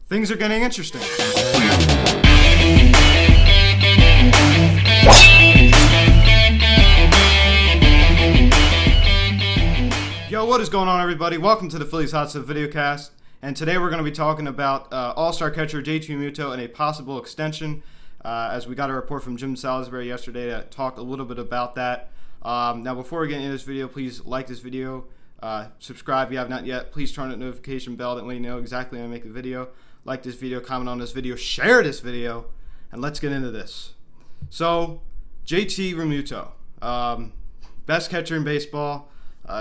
Things are getting interesting. Yo, what is going on, everybody? Welcome to the Phillies Hot Seat Videocast. And today we're going to be talking about All-Star catcher Realmuto and a possible extension, as we got a report from Jim Salisbury yesterday that talked a little bit about that. Now, before we get into this video, please like this video, subscribe if you have not yet. Please turn on the notification bell, that way you know exactly when I make a video. Like this video, comment on this video, share this video, and let's get into this. So, JT Realmuto, best catcher in baseball,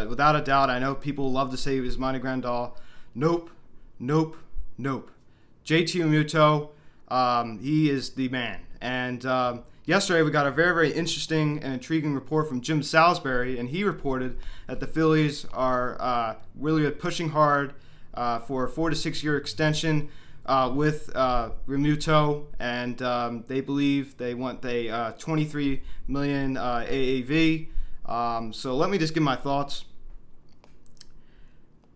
without a doubt. I know people love to say he was Monty Grandal. Nope. JT Realmuto, he is the man. And yesterday we got a very, very interesting and intriguing report from Jim Salisbury, and he reported that the Phillies are really pushing hard for a 4 to 6 year extension with Realmuto, and they believe they want the $23 million AAV. So let me just give my thoughts.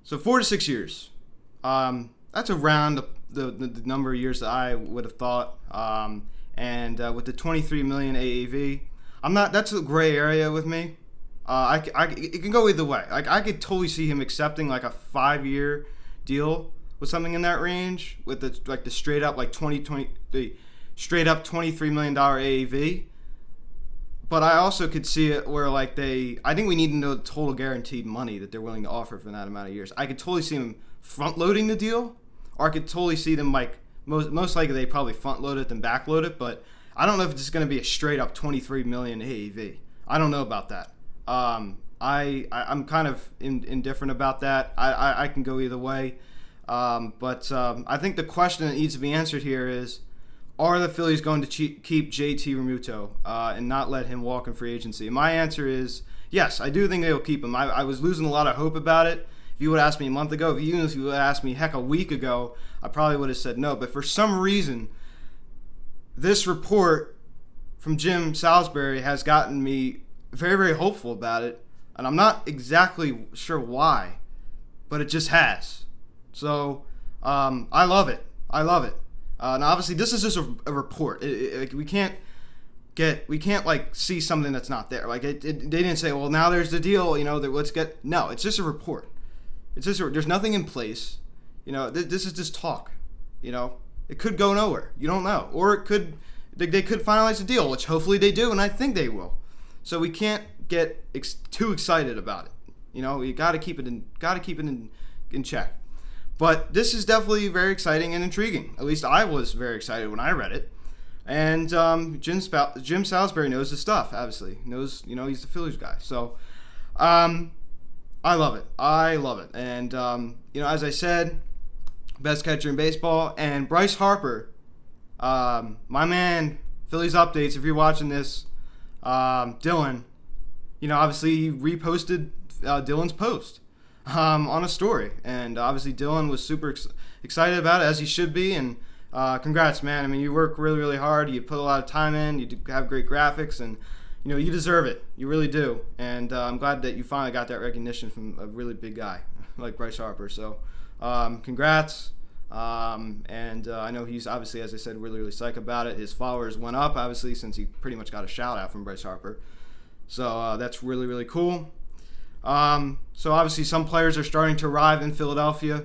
So 4 to 6 years. That's around the number of years that I would have thought. And with the $23 million AAV, that's a gray area with me. It can go either way. I could totally see him accepting like a 5-year deal with something in that range, with the straight up the straight up $23 million AAV. But I also could see it where I think we need to know the total guaranteed money that they're willing to offer for that amount of years. I could totally see them front loading the deal, or I could totally see them most likely they probably front load it than back load it. But I don't know if it's going to be a straight up $23 million AAV. I don't know about that. I'm kind of indifferent about that. I can go either way. But I think the question that needs to be answered here is, are the Phillies going to keep JT Realmuto and not let him walk in free agency? And my answer is yes, I do think they'll keep him. I was losing a lot of hope about it. If you would have asked me a month ago, even if you would have asked me a week ago, I probably would have said no. But for some reason, this report from Jim Salisbury has gotten me very, very hopeful about it. And I'm not exactly sure why, but it just has. So I love it. Now, obviously, this is just a report. We can't see something that's not there. They didn't say, well, now there's the deal. Let's get. No, it's just a report. There's nothing in place. This is just talk. It could go nowhere. You don't know, or they could finalize the deal, which hopefully they do, and I think they will. So we can't get too excited about it. You got to keep it in check. But this is definitely very exciting and intriguing. At least I was very excited when I read it. And Jim Salisbury knows his stuff, obviously. Knows, he's the Phillies guy. So I love it. And, as I said, best catcher in baseball. And Bryce Harper, my man, Phillies Updates, if you're watching this, Dylan, obviously he reposted Dylan's post on a story, and obviously Dylan was super excited about it, as he should be. And congrats, man. I mean, you work really, really hard. You put a lot of time in. You have great graphics, and you deserve it. You really do. And I'm glad that you finally got that recognition from a really big guy like Bryce Harper. So congrats. And I know he's obviously, as I said, really, really psyched about it. His followers went up, obviously, since he pretty much got a shout out from Bryce Harper. So that's really, really cool. So obviously some players are starting to arrive in Philadelphia.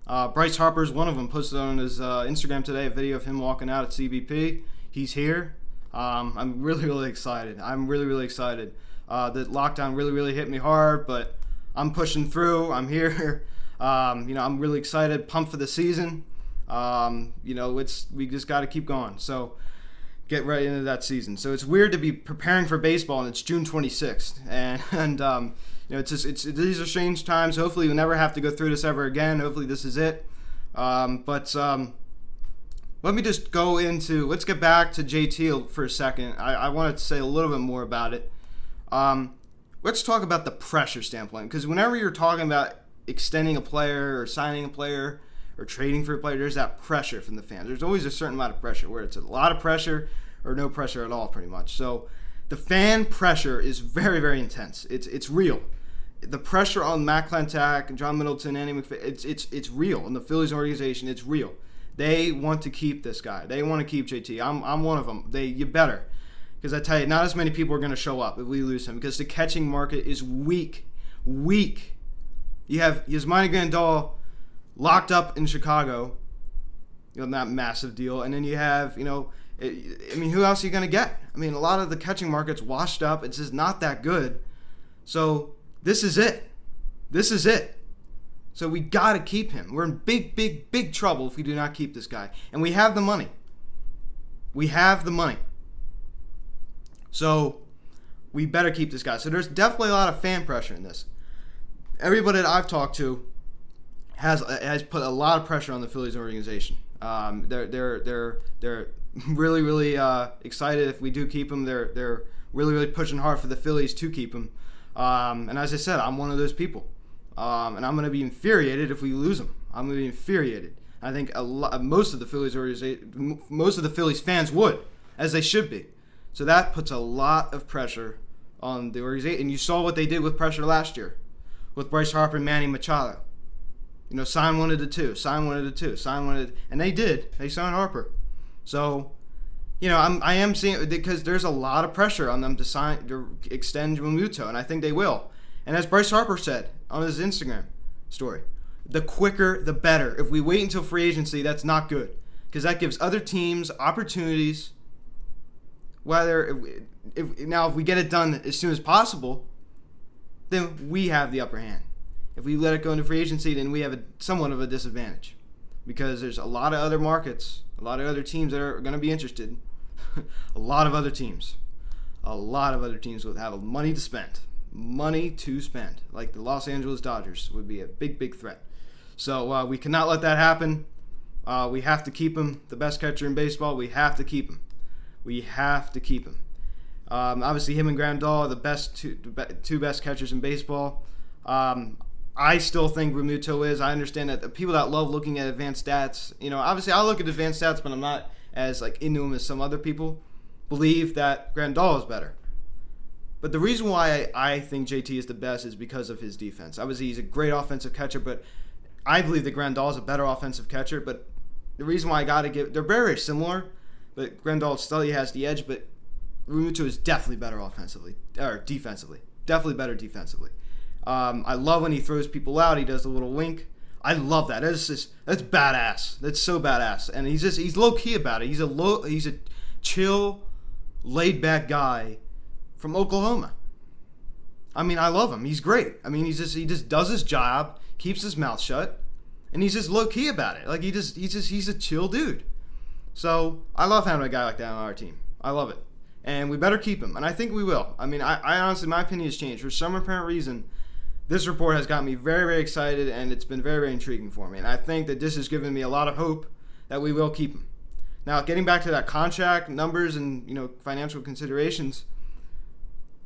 Bryce Harper is one of them. Posted on his Instagram today a video of him walking out at CBP. He's here. I'm really, really excited. The lockdown really, really hit me hard, but I'm pushing through. I'm here. I'm really excited, pumped for the season. We just got to keep going. So get right into that season. So it's weird to be preparing for baseball, and it's June 26th, and these are strange times. Hopefully you'll never have to go through this ever again. Hopefully this is it. But let me just let's get back to JT for a second. I wanted to say a little bit more about it. Let's talk about the pressure standpoint, because whenever you're talking about extending a player or signing a player or trading for a player, there's that pressure from the fans. There's always a certain amount of pressure, where it's a lot of pressure or no pressure at all, pretty much. So the fan pressure is very, very intense. It's real. The pressure on Matt Klentak and John Middleton, Andy McPhee, it's real. In the Phillies organization, it's real. They want to keep this guy. They want to keep JT. I'm one of them. You better. Because I tell you, not as many people are going to show up if we lose him because the catching market is weak. Weak. You have Yasmani Grandal locked up in Chicago, that massive deal. And then you have, who else are you going to get? I mean, a lot of the catching market's washed up. It's just not that good. So this is it. This is it. So we got to keep him. We're in big, big, big trouble if we do not keep this guy. And we have the money. We have the money. So we better keep this guy. So there's definitely a lot of fan pressure in this. Everybody that I've talked to has put a lot of pressure on the Phillies organization. They're really, really excited if we do keep him. They're really, really pushing hard for the Phillies to keep him. And as I said, I'm one of those people. And I'm going to be infuriated if we lose him. I'm going to be infuriated. I think most of the Phillies fans would, as they should be. So that puts a lot of pressure on the organization. And you saw what they did with pressure last year with Bryce Harper and Manny Machado. Sign one of the two, and they did. They signed Harper. So, I am seeing it because there's a lot of pressure on them to extend Realmuto, and I think they will. And as Bryce Harper said on his Instagram story, the quicker the better. If we wait until free agency, that's not good because that gives other teams opportunities. If we get it done as soon as possible, then we have the upper hand. If we let it go into free agency, then we have somewhat of a disadvantage because there's a lot of other markets, a lot of other teams that are going to be interested. a lot of other teams will have money to spend. Like the Los Angeles Dodgers would be a big, big threat. So we cannot let that happen. We have to keep him, the best catcher in baseball. We have to keep him. Obviously, him and Grandal are the two best catchers in baseball. I still think Realmuto is. I understand that the people that love looking at advanced stats, obviously I look at advanced stats, but I'm not as into him as some other people believe that Grandal is better. But the reason why I think JT is the best is because of his defense. Obviously, he's a great offensive catcher, but I believe that Grandal is a better offensive catcher. But the reason why they're very, very similar, but Grandal still has the edge, but Realmuto is definitely better defensively. Definitely better defensively. I love when he throws people out. He does a little wink. I love that. That's badass. That's so badass. And he's low key about it. He's a chill, laid back guy from Oklahoma. I mean, I love him. He's great. I mean, he just does his job, keeps his mouth shut, and he's just low key about it. Like he's a chill dude. So I love having a guy like that on our team. I love it. And we better keep him. And I think we will. I mean, I honestly, my opinion has changed. For some apparent reason, this report has got me very, very excited, and it's been very, very intriguing for me. And I think that this has given me a lot of hope that we will keep him. Now, getting back to that contract, numbers, and financial considerations,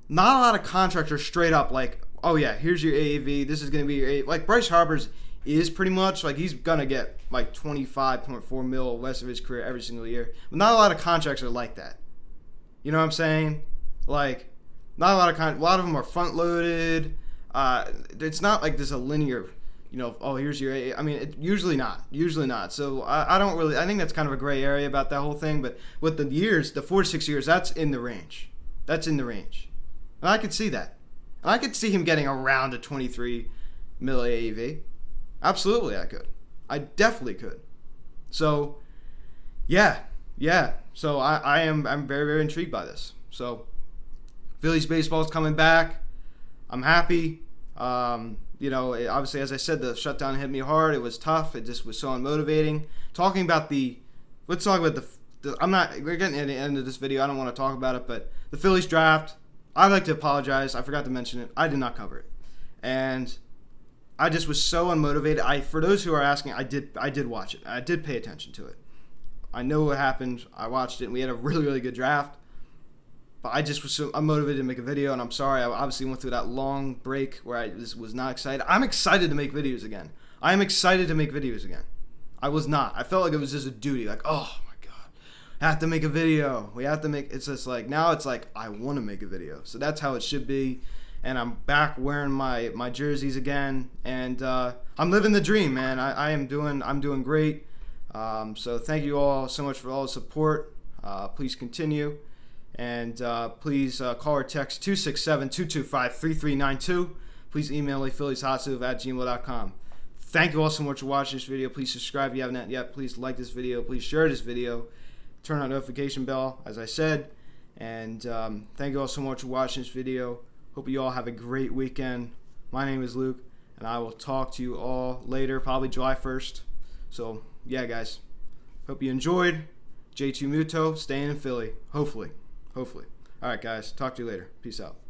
not a lot of contracts are straight up like, oh yeah, here's your AAV, this is going to be your AAV. Like Bryce Harper's is pretty much, like he's going to get like $25.4 million the rest of his career every single year. But not a lot of contracts are like that. You know what I'm saying? Like, not a lot of them are front loaded. It's not like there's a linear, oh, here's your, I mean, usually not. So I don't really, I think that's kind of a gray area about that whole thing. But with the years, the 4 to 6 years, that's in the range. And I could see that. And I could see him getting around a 23 million AAV. Absolutely, I could. I definitely could. So, yeah. So I'm very, very intrigued by this. So, Phillies baseball is coming back. I'm happy. Obviously, as I said, the shutdown hit me hard. It was tough. It just was so unmotivating. Let's talk about we're getting to the end of this video. I don't want to talk about it, but the Phillies draft, I'd like to apologize. I forgot to mention it. I did not cover it. And I just was so unmotivated. For those who are asking, I did watch it. I did pay attention to it. I know what happened. I watched it, and we had a really, really good draft. But I just was so unmotivated to make a video, and I'm sorry. I obviously went through that long break where I just was not excited. I'm excited to make videos again. I am excited to make videos again. I was not. I felt like it was just a duty. Like, oh, my God. I have to make a video. It's just like, now it's like, I want to make a video. So that's how it should be. And I'm back wearing my jerseys again. And I'm living the dream, man. I'm doing great. So thank you all so much for all the support. Please continue. And please call or text 267-225-3392. Please email me, phillieshotstove@gmail.com. Thank you all so much for watching this video. Please subscribe if you haven't yet. Please like this video. Please share this video. Turn on the notification bell, as I said. And thank you all so much for watching this video. Hope you all have a great weekend. My name is Luke, and I will talk to you all later, probably July 1st. So, yeah, guys. Hope you enjoyed. Realmuto, staying in Philly. Hopefully. All right, guys. Talk to you later. Peace out.